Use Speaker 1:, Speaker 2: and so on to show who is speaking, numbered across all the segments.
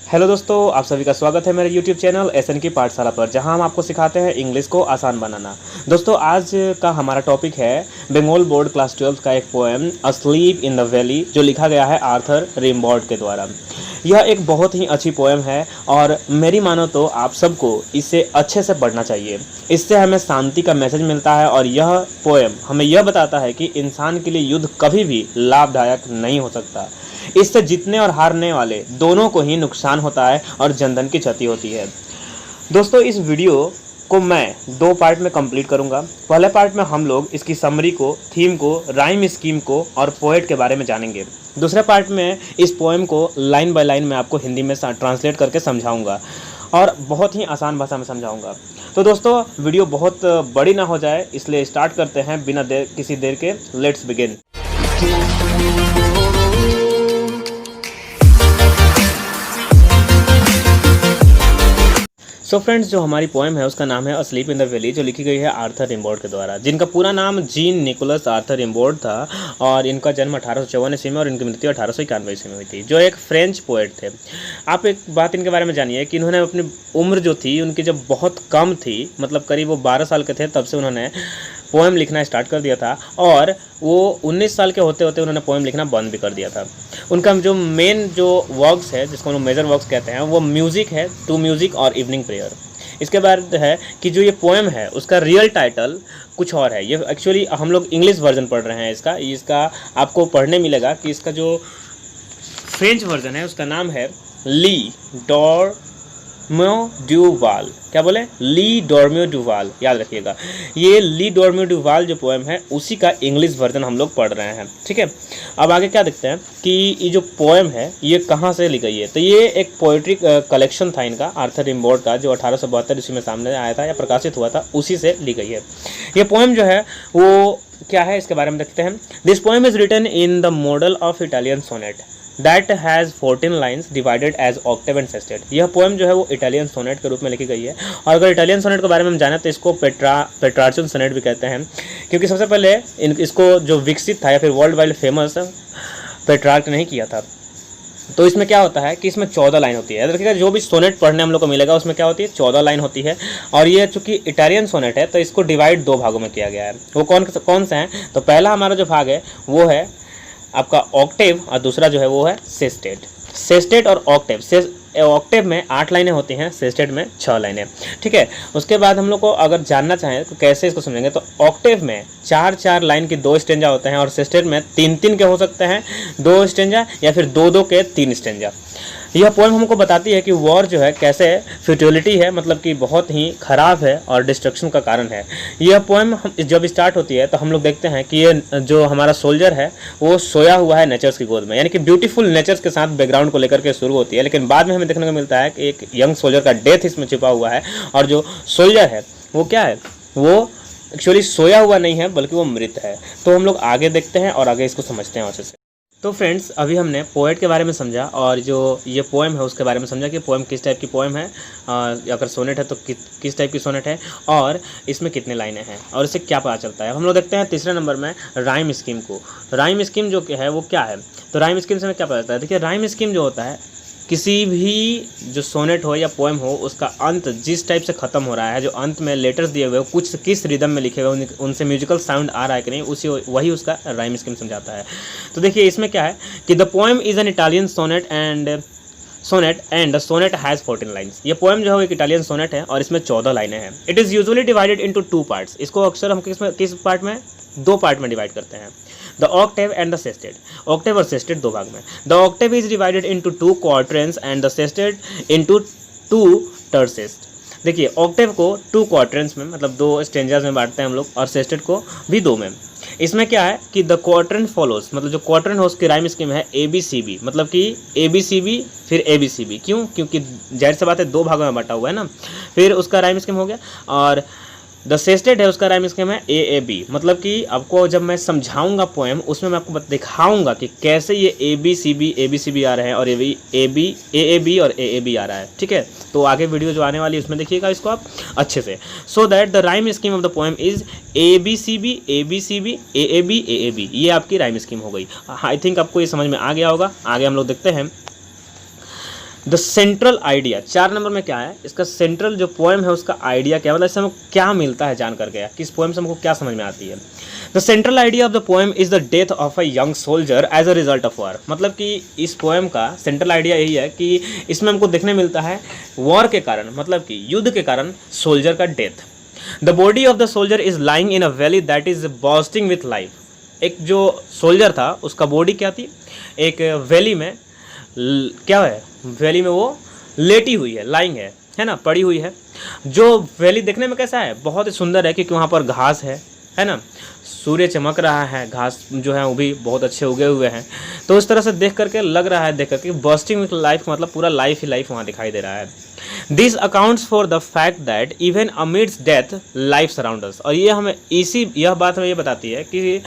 Speaker 1: Hello दोस्तों, आप सभी का स्वागत है मेरे यूट्यूब चैनल एसएन की पाठशाला पर, जहां हम आपको सिखाते हैं इंग्लिश को आसान बनाना। दोस्तों, आज का हमारा टॉपिक है बंगाल बोर्ड क्लास 12 का एक poem asleep in the valley, जो लिखा गया है आर्थर रिम्बाउड के द्वारा। यह एक बहुत ही अच्छी पोएम है और मेरी मानो तो आप सबको इसे अच्छे से पढ़ना चाहिए। इससे हमें शांति का मैसेज मिलता है और यह पोएम हमें यह बताता है कि इंसान के लिए युद्ध कभी भी लाभदायक नहीं हो सकता। इससे जीतने और हारने वाले दोनों को ही नुकसान होता है और जनधन की क्षति होती है। दोस्तों, इस वीडियो को मैं दो पार्ट में कंप्लीट करूंगा। पहले पार्ट में हम लोग इसकी समरी को, थीम को, राइम स्कीम को और पोएट के बारे में जानेंगे। दूसरे पार्ट में इस पोएम को लाइन बाय लाइन में आपको हिंदी में ट्रांसलेट करके समझाऊंगा और बहुत ही आसान भाषा में समझाऊंगा। तो दोस्तों, वीडियो बहुत बड़ी ना हो जाए, इसलिए स्टार्ट करते हैं बिना किसी देर के। Let's begin. सो फ्रेंड्स, जो हमारी पोएम है उसका नाम है अस्लीप इन द वैली, जो लिखी गई है आर्थर रिम्बाउड के द्वारा, जिनका पूरा नाम जीन निकोलस आर्थर रिम्बाउड था और इनका जन्म 1854 ईस्वी में और इनकी मृत्यु 1891 ईस्वी में हुई थी, जो एक फ्रेंच पोएट थे। आप एक बात इनके बारे में जानिए कि इन्होंने अपनी उम्र जो थी उनकी जब बहुत कम थी, मतलब करीब वो 12 साल के थे, तब से उन्होंने पोएम लिखना स्टार्ट कर दिया था और वो 19 साल के होते होते उन्होंने पोएम लिखना बंद भी कर दिया था। उनका जो मेन जो वर्क्स है, जिसको हम मेजर वर्क्स कहते हैं, वो म्यूज़िक है, टू म्यूज़िक और इवनिंग प्रेयर। इसके बाद है कि जो ये पोएम है उसका रियल टाइटल कुछ और है। ये एक्चुअली हम लोग इंग्लिश वर्जन पढ़ रहे हैं इसका आपको पढ़ने मिलेगा कि इसका जो फ्रेंच वर्जन है उसका नाम है ली डॉर्मियो डू वाल। क्या बोले? ली डॉर्मियो डू वाल, याद रखिएगा। ये ली डॉर्मियो डू वाल जो पोएम है उसी का इंग्लिश वर्जन हम लोग पढ़ रहे हैं, ठीक है। अब आगे क्या देखते हैं कि ये जो पोएम है ये कहाँ से ली गई है। तो ये एक पोइट्री कलेक्शन था इनका, आर्थर रिम्बाउड का, जो 1872 ईस्वी में सामने आया था या प्रकाशित हुआ था, उसी से ली गई है। ये पोएम जो है वो क्या है, इसके बारे में देखते हैं। This poem is written in the model of Italian sonnet that has 14 lines divided as octave and sestet. यह पोएम जो है वो इटालियन सोनेट के रूप में लिखी गई है और अगर इटालियन सोनेट के बारे में हम जाने तो इसको पेट्रार्चन सोनेट भी कहते हैं, क्योंकि सबसे पहले इसको जो विकसित था या फिर वर्ल्ड वाइड फेमस पेट्रार्क ने ही किया था। तो इसमें क्या होता है कि इसमें 14 लाइन होती है। देखिएगा, जो भी सोनेट पढ़ने हम लोग को मिलेगा उसमें क्या होती है, 14 लाइन होती है। और ये चूंकि इटालियन सोनेट है तो इसको डिवाइड दो भागों में किया गया है। वो कौन से हैं? तो पहला हमारा जो भाग है वो है आपका ऑक्टेव और दूसरा जो है वो है सेस्टेट। सेस्टेट और ऑक्टेव, ऑक्टेव में 8 लाइनें होती हैं, सेस्टेट में 6 लाइनें, ठीक है। उसके बाद हम लोग को अगर जानना चाहें तो कैसे इसको समझेंगे, तो ऑक्टेव में 4-4 लाइन की 2 स्टेंजा होते हैं और सेस्टेट में 3-3 के हो सकते हैं 2 स्टेंजा या फिर 2-2 के 3 स्टेंजा। यह पोएम हमको बताती है कि वॉर जो है कैसे फ्यूटिलिटी है, मतलब कि बहुत ही ख़राब है और डिस्ट्रक्शन का कारण है। यह पोएम जब स्टार्ट होती है तो हम लोग देखते हैं कि ये जो हमारा सोल्जर है वो सोया हुआ है नेचर्स की गोद में, यानी कि ब्यूटीफुल नेचर्स के साथ बैकग्राउंड को लेकर के शुरू होती है, लेकिन बाद में हमें देखने को मिलता है कि एक यंग सोल्जर का डेथ इसमें छिपा हुआ है और जो सोल्जर है वो क्या है, वो एक्चुअली सोया हुआ नहीं है बल्कि वो मृत है। तो हम लोग आगे देखते हैं और आगे इसको समझते हैं अच्छे से। तो फ्रेंड्स, अभी हमने पोएट के बारे में समझा और जो ये पोएम है उसके बारे में समझा कि पोएम किस टाइप की पोएम है, अगर सोनेट है तो किस टाइप की सोनेट है और इसमें कितने लाइनें हैं और इससे क्या पता चलता है। हम लोग देखते हैं तीसरे नंबर में राइम स्कीम को। राइम स्कीम जो है वो क्या है, तो राइम स्कीम से हमें क्या पता चलता है। देखिए, राइम स्कीम जो होता है, किसी भी जो सोनेट हो या पोएम हो उसका अंत जिस टाइप से ख़त्म हो रहा है, जो अंत में लेटर्स दिए हुए कुछ किस रिदम में लिखे हुए उनसे म्यूजिकल साउंड आ रहा है कि नहीं, वही उसका राइम स्कीम समझाता है। तो देखिए, इसमें क्या है कि the poem is an Italian sonnet and the sonnet has 14 lines. ये पोएम जो है वो एक इटालियन सोनेट है और इसमें 14 लाइनें हैं। It is usually divided into 2 parts. इसको अक्सर हम किस पार्ट में, 2 पार्ट में डिवाइड करते हैं, the Octave and the sestet. Octave और सेस्टेट 2 भाग में। The Octave is divided into 2 quatrains and the sestet into 2 टर्सेस। देखिए, ऑक्टेव को 2 क्वार्टरेंस में, मतलब 2 स्टेंजाज में बांटते हैं हम लोग, और सेस्टेट को भी 2 में। इसमें क्या है कि द क्वार्टरन फॉलोज, मतलब जो क्वार्टरन है उसकी राइम स्कीम है ABCB, मतलब कि ABCB फिर ABCB। क्यों? क्योंकि जाहिर सी बात है 2 भागों में बांटा हुआ है ना। फिर उसका राइम स्कीम हो गया। और द सेस्टेट है उसका राइम स्कीम है AAB, मतलब कि आपको जब मैं समझाऊंगा पोएम उसमें मैं आपको दिखाऊंगा कि कैसे ये ABCB आ रहे हैं और AAB और AAB आ रहा है, ठीक है। तो आगे वीडियो जो आने वाली है उसमें देखिएगा इसको आप अच्छे से। So that the rhyme scheme of the poem is ABCB AAB, ये आपकी राइम स्कीम हो गई। आई थिंक आपको ये समझ में आ गया होगा। आगे हम लोग देखते हैं। द सेंट्रल आइडिया, 4 नंबर में क्या है, इसका सेंट्रल जो पोएम है उसका आइडिया क्या, मतलब इससे हमको क्या मिलता है जान करके, कि इस पोएम से हमको क्या समझ में आती है। The central idea of the poem is the death of a young soldier as a result of war, मतलब कि इस पोएम का सेंट्रल आइडिया यही है कि इसमें हमको देखने मिलता है वॉर के कारण, मतलब कि युद्ध के कारण सोल्जर का death. The body of the soldier is lying in a valley that is bursting with life, एक जो सोल्जर था उसका बॉडी क्या थी, एक वैली में क्या है, वैली में वो लेटी हुई है, लाइंग है ना, पड़ी हुई है। जो वैली देखने में कैसा है, बहुत ही सुंदर है, क्योंकि वहाँ पर घास है ना, सूर्य चमक रहा है, घास जो है वो भी बहुत अच्छे उगे हुए हैं। तो इस तरह से देख करके लग रहा है, देख करके बर्स्टिंग विथ लाइफ, मतलब पूरा लाइफ ही लाइफ वहाँ दिखाई दे रहा है। This accounts for the fact that even amidst death life surround us, और ये हमें यह बात हमें ये बताती है कि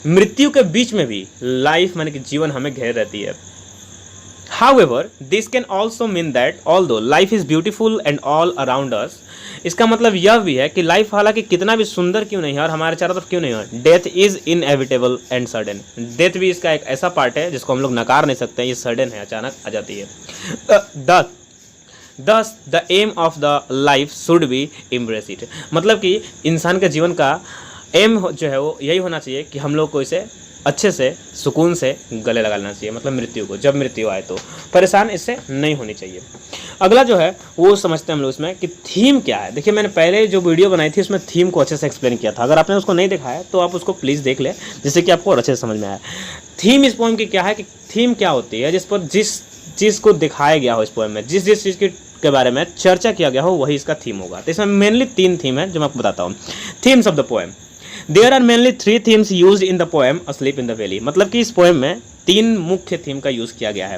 Speaker 1: मृत्यु के बीच में भी लाइफ माने कि जीवन हमें घेर रहती है। However, this can also mean that although life is beautiful and all around us, इसका मतलब यह भी है कि लाइफ हालांकि कितना भी सुंदर क्यों नहीं है और हमारे चारों तरफ क्यों नहीं है, death is inevitable and sudden, death भी इसका एक ऐसा पार्ट है जिसको हम लोग नकार नहीं सकते, ये सडन है, अचानक आ जाती है। Thus the aim of the life should be embrace it, मतलब कि इंसान के जीवन का एम जो है वो यही होना चाहिए कि हम लोग को इसे अच्छे से सुकून से गले लगा लेना चाहिए, मतलब मृत्यु को, जब मृत्यु आए तो परेशान इससे नहीं होनी चाहिए। अगला जो है वो समझते हैं हम लोग इसमें कि थीम क्या है। देखिए मैंने पहले जो वीडियो बनाई थी उसमें थीम को अच्छे से एक्सप्लेन किया था, अगर आपने उसको नहीं देखा है तो आप उसको प्लीज़ देख लें, जिससे कि आपको और अच्छे से समझ में आए। थीम इस पोएम की क्या है, कि थीम क्या होती है, जिस पर जिस चीज़ को दिखाया गया हो इस पोएम में, जिस चीज़ के बारे में चर्चा किया गया हो वही इसका थीम होगा। तो इसमें मेनली 3 थीम है जो मैं आपको बताता हूँ। Themes of the poem, there are mainly 3 themes used in the poem asleep in the valley, मतलब कि इस पोएम में 3 मुख्य थीम का यूज़ किया गया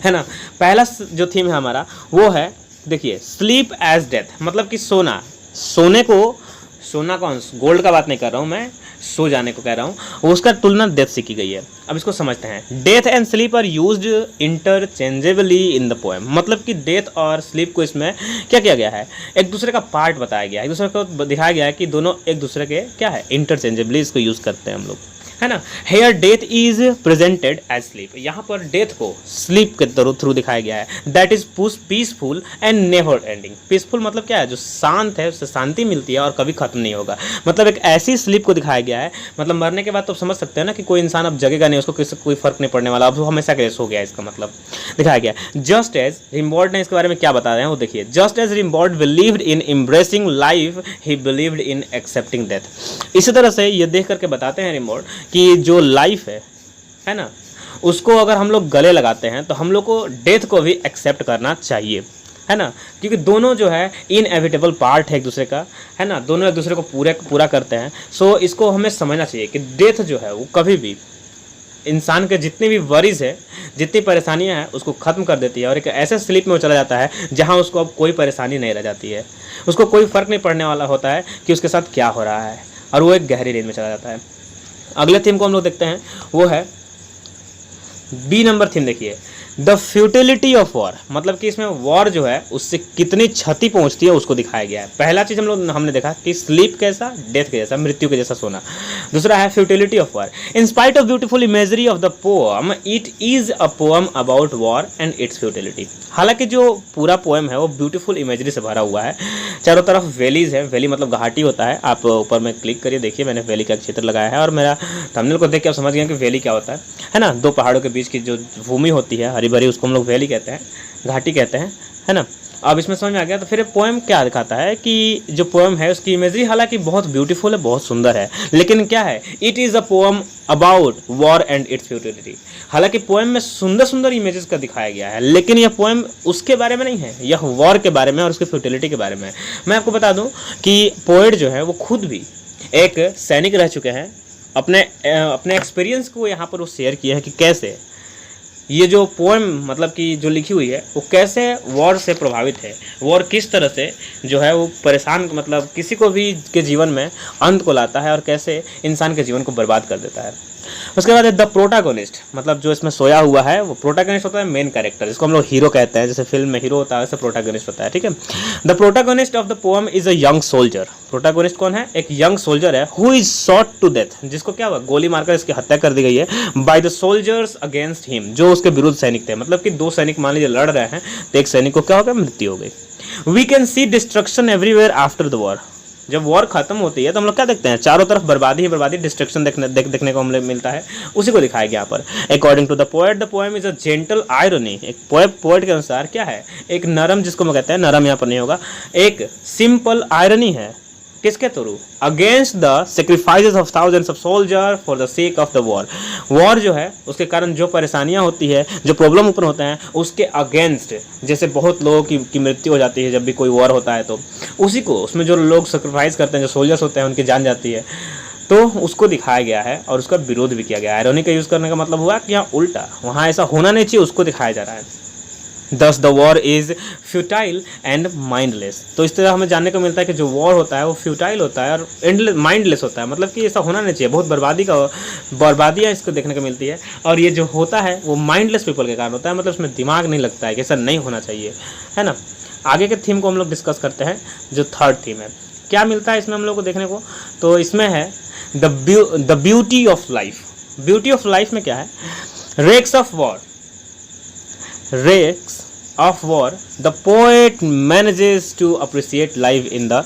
Speaker 1: है ना। पहला जो थीम है हमारा वो है, देखिए, स्लीप एज डेथ, मतलब कि सोना, सोना कौन, गोल्ड का बात नहीं कर रहा हूँ मैं, सो जाने को कह रहा हूँ, उसका तुलना डेथ से की गई है। अब इसको समझते हैं। Death and sleep are used interchangeably in the poem, मतलब कि डेथ और स्लीप को इसमें क्या किया गया है, एक दूसरे का पार्ट बताया गया है, एक दूसरे को दिखाया गया है कि दोनों एक दूसरे के क्या है, इंटरचेंजेबली इसको यूज़ करते हैं हम लोग, है ना। Here death is presented as sleep, यहाँ पर डेथ को स्लीप के थ्रू दिखाया गया है। That is peaceful and never ending, peaceful मतलब क्या है, जो शांत है उससे शांति मिलती है और कभी खत्म नहीं होगा, मतलब एक ऐसी स्लीप को दिखाया गया है, मतलब मरने के बाद तो समझ सकते हैं ना कि कोई इंसान अब जगेगा नहीं, उसको किसी कोई फर्क नहीं पड़ने वाला, अब वो हमेशा के लिए सो गया, इसका मतलब दिखाया गया। जस्ट एज रिम्बॉर्ड ने इसके बारे में क्या बता रहे हैं वो देखिए, just as Rimbaud believed in embracing life he believed in accepting death. इसी तरह से ये देख करके बताते हैं रिम्बॉर्ड कि जो लाइफ है ना, उसको अगर हम लोग गले लगाते हैं तो हम लोग को डेथ को भी एक्सेप्ट करना चाहिए, है ना, क्योंकि दोनों जो है इनएविटेबल पार्ट है एक दूसरे का, है ना, दोनों एक दूसरे को पूरा करते हैं। सो इसको हमें समझना चाहिए कि डेथ जो है वो कभी भी इंसान के जितनी भी वरीज है, जितनी परेशानियां हैं उसको ख़त्म कर देती है, और एक ऐसे स्लीप में वो चला जाता है जहां उसको अब कोई परेशानी नहीं रह जाती है, उसको कोई फ़र्क नहीं पड़ने वाला होता है कि उसके साथ क्या हो रहा है, और वो एक गहरी नींद में चला जाता है। अगले थीम को हम लोग देखते हैं, वो है बी नंबर थीम। देखिए, द फ्यूटिलिटी ऑफ वॉर, मतलब कि इसमें वॉर जो है उससे कितनी क्षति पहुंचती है उसको दिखाया गया है। पहला चीज़ हमने देखा कि स्लीप कैसा, डेथ के जैसा, मृत्यु के जैसा सोना। दूसरा है futility of war. In spite of beautiful imagery of the poem, it is a poem about war and it's futility. हालांकि जो पूरा पोएम है वो ब्यूटीफुल इमेजरी से भरा हुआ है, चारों तरफ वैलीज है, वैली मतलब घाटी होता है। आप ऊपर में क्लिक करिए, देखिए मैंने वैली का चित्र लगाया है, और मेरा थंबनेल को देख के आप समझ गए कि वैली क्या होता है ना। 2 पहाड़ों के बीच की जो भूमि होती है हरी भरी, उसको हम लोग वैली कहते हैं, घाटी कहते हैं, है ना। अब इसमें समझ में आ गया। तो फिर पोएम क्या दिखाता है कि जो पोएम है उसकी इमेजरी हालांकि बहुत ब्यूटीफुल है, बहुत सुंदर है, लेकिन क्या है, it is a poem about war and it's futility. हालांकि पोएम में सुंदर सुंदर इमेजेस का दिखाया गया है, लेकिन यह पोएम उसके बारे में नहीं है, यह वॉर के बारे में और उसकी फ्यूटिलिटी के बारे में है। मैं आपको बता दूं कि पोएट जो है वो खुद भी एक सैनिक रह चुके हैं, अपने एक्सपीरियंस को यहाँ पर वो शेयर किया है कि कैसे ये जो पोएम मतलब कि जो लिखी हुई है वो कैसे वॉर से प्रभावित है, वॉर किस तरह से जो है वो परेशान मतलब किसी को भी के जीवन में अंत को लाता है और कैसे इंसान के जीवन को बर्बाद कर देता है उसके बाद है द प्रोटागोनिस्ट, मतलब जो इसमें सोया हुआ है वो प्रोटागोनिस्ट होता है, मेन कैरेक्टर, जिसको हम लोग हीरो कहते हैं, जैसे फिल्म में हीरो होता है वैसे प्रोटागोनिस्ट होता है, ठीक है। The protagonist of the poem is a young soldier. Protagonist कौन है? एक यंग सोल्जर है, who is shot to death, जिसको क्या हुआ, गोली मारकर इसकी हत्या कर दी गई है, by the soldiers against him, जो उसके विरुद्ध सैनिक थे। मतलब कि दो सैनिक मान लीजिए लड़ रहे हैं, तो एक सैनिक को क्या हो गया, मृत्यु हो गई। We can see destruction everywhere after the war. जब वॉर खत्म होती है तो हम लोग क्या देखते हैं, चारों तरफ बर्बादी ही बर्बादी, डिस्ट्रक्शन देखने को हमें मिलता है, उसी को दिखाया गया यहाँ पर। According to the poet the poem is a gentle irony. एक पोएट के अनुसार क्या है, एक नरम, जिसको मैं कहते हैं नरम यहाँ पर नहीं होगा, एक सिंपल आयरनी है। किसके through? Against the sacrifices of thousands of soldier for the sake of the war. War जो है उसके कारण जो परेशानियां होती है, जो प्रॉब्लम उत्पन्न होते हैं, उसके अगेंस्ट, जैसे बहुत लोगों की मृत्यु हो जाती है जब भी कोई वॉर होता है, तो उसी को, उसमें जो लोग सेक्रीफाइस करते हैं, जो सोल्जर्स होते हैं उनकी जान जाती है, तो उसको दिखाया गया है और उसका विरोध भी किया गया है। आयरनी का यूज़ करने का मतलब हुआ कि यहाँ उल्टा, वहाँ ऐसा होना नहीं चाहिए, उसको दिखाया जा रहा है। Thus the war is futile and mindless। तो इस तरह हमें जानने को मिलता है कि जो वॉर होता है वो फ्यूटाइल होता है और माइंडलेस होता है, मतलब कि ऐसा होना नहीं चाहिए, बहुत बर्बादियाँ इसको देखने को मिलती है। और ये जो होता है वो माइंडलेस पीपल के कारण होता है, मतलब इसमें दिमाग नहीं लगता है कि ऐसा नहीं होना चाहिए, है ना। आगे के थीम को हम लोग डिस्कस करते हैं, जो थर्ड थीम है। क्या मिलता है इसमें हम लोग को देखने को, तो इसमें है the beauty of life. Beauty of life में क्या है, wrecks of war, Wrecks of war, the poet manages to appreciate life in the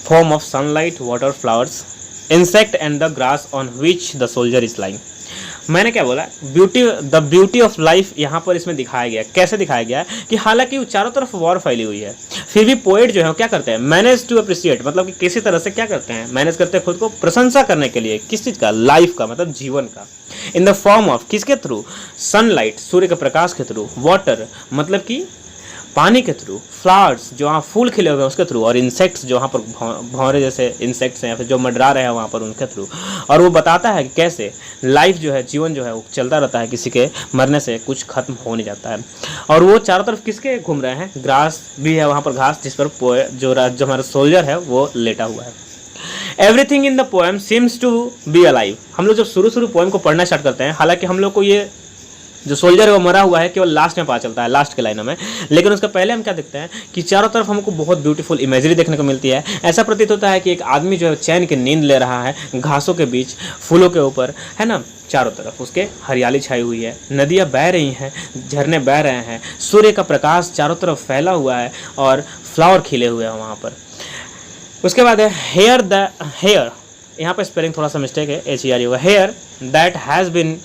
Speaker 1: form of sunlight, water, flowers, insect and the grass on which the soldier is lying। मैंने क्या बोला, the beauty of life यहाँ पर इसमें दिखाया गया। कैसे दिखाया गया है कि हालांकि चारों तरफ वॉर फैली हुई है, फिर भी पोएट जो है क्या करते हैं, मैनेज टू अप्रिशिएट, मतलब कि किसी तरह से क्या करते हैं, मैनेज करते हैं खुद को प्रशंसा करने के लिए, किस चीज़ का, लाइफ का, मतलब जीवन का। इन द फॉर्म ऑफ, किसके थ्रू, सनलाइट, सूर्य के प्रकाश के थ्रू, वाटर मतलब कि पानी के थ्रू, फ्लावर्स जो वहाँ फूल खिले हुए हैं उसके थ्रू, और इंसेक्ट्स जो वहाँ पर भौरे जैसे इंसेक्ट्स हैं या फिर जो मंडरा रहे हैं वहाँ पर उनके थ्रू। और वो बताता है कि कैसे लाइफ जो है, जीवन जो है वो चलता रहता है, किसी के मरने से कुछ खत्म हो नहीं जाता है। और वो चारों तरफ किसके घूम रहे हैं, ग्रास भी है वहाँ पर, घास जिस पर जो हमारा सोल्जर है वो लेटा हुआ है। Everything in the poem seems to be alive. हम लोग जब शुरू पोएम को पढ़ना स्टार्ट करते हैं, हालांकि हम लोग को ये जो सोल्जर है वो मरा हुआ है केवल लास्ट में पता चलता है, लास्ट के लाइनों में, लेकिन उसका पहले हम क्या देखते हैं कि चारों तरफ हमको बहुत ब्यूटीफुल इमेजरी देखने को मिलती है। ऐसा प्रतीत होता है कि एक आदमी जो है चैन की नींद ले रहा है, घासों के बीच, फूलों के ऊपर, है ना, चारों तरफ उसके हरियाली छाई हुई है, नदियाँ बह रही हैं, झरने बह रहे हैं, सूर्य का प्रकाश चारों तरफ फैला हुआ है और फ्लावर खिले हुए हैं वहाँ पर। उसके बाद है हेयर, यहाँ पर स्पेलिंग थोड़ा सा मिस्टेक है, HER होगा, here that has been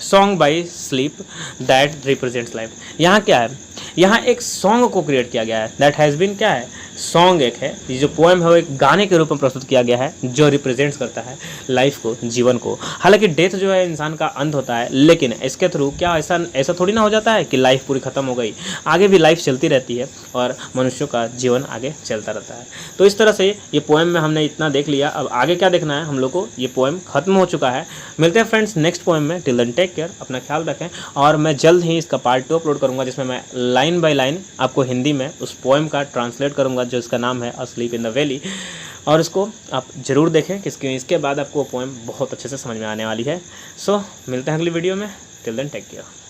Speaker 1: song by sleep that represents life. यहाँ क्या है, यहाँ एक सॉन्ग को क्रिएट किया गया है, दैट हैज़ बीन क्या है, सॉन्ग एक है, ये जो पोएम है वो एक गाने के रूप में प्रस्तुत किया गया है जो रिप्रेजेंट्स करता है लाइफ को, जीवन को। हालांकि डेथ जो है इंसान का अंत होता है, लेकिन इसके थ्रू क्या ऐसा थोड़ी ना हो जाता है कि लाइफ पूरी ख़त्म हो गई, आगे भी लाइफ चलती रहती है और मनुष्यों का जीवन आगे चलता रहता है। तो इस तरह से ये पोएम में हमने इतना देख लिया, अब आगे क्या देखना है हम लोग को, ये पोएम खत्म हो चुका है। मिलते हैं फ्रेंड्स नेक्स्ट पोएम में, टिल देन टेक केयर, अपना ख्याल रखें। और मैं जल्द ही इसका पार्ट 2 अपलोड करूँगा, जिसमें मैं लाइन बाय लाइन आपको हिंदी में उस पोएम का ट्रांसलेट करूँगा जो इसका नाम है a sleep in the valley, और इसको आप ज़रूर देखें क्योंकि इसके बाद आपको पोएम बहुत अच्छे से समझ में आने वाली है। सो मिलते हैं अगली वीडियो में, टिल देन टेक केयर।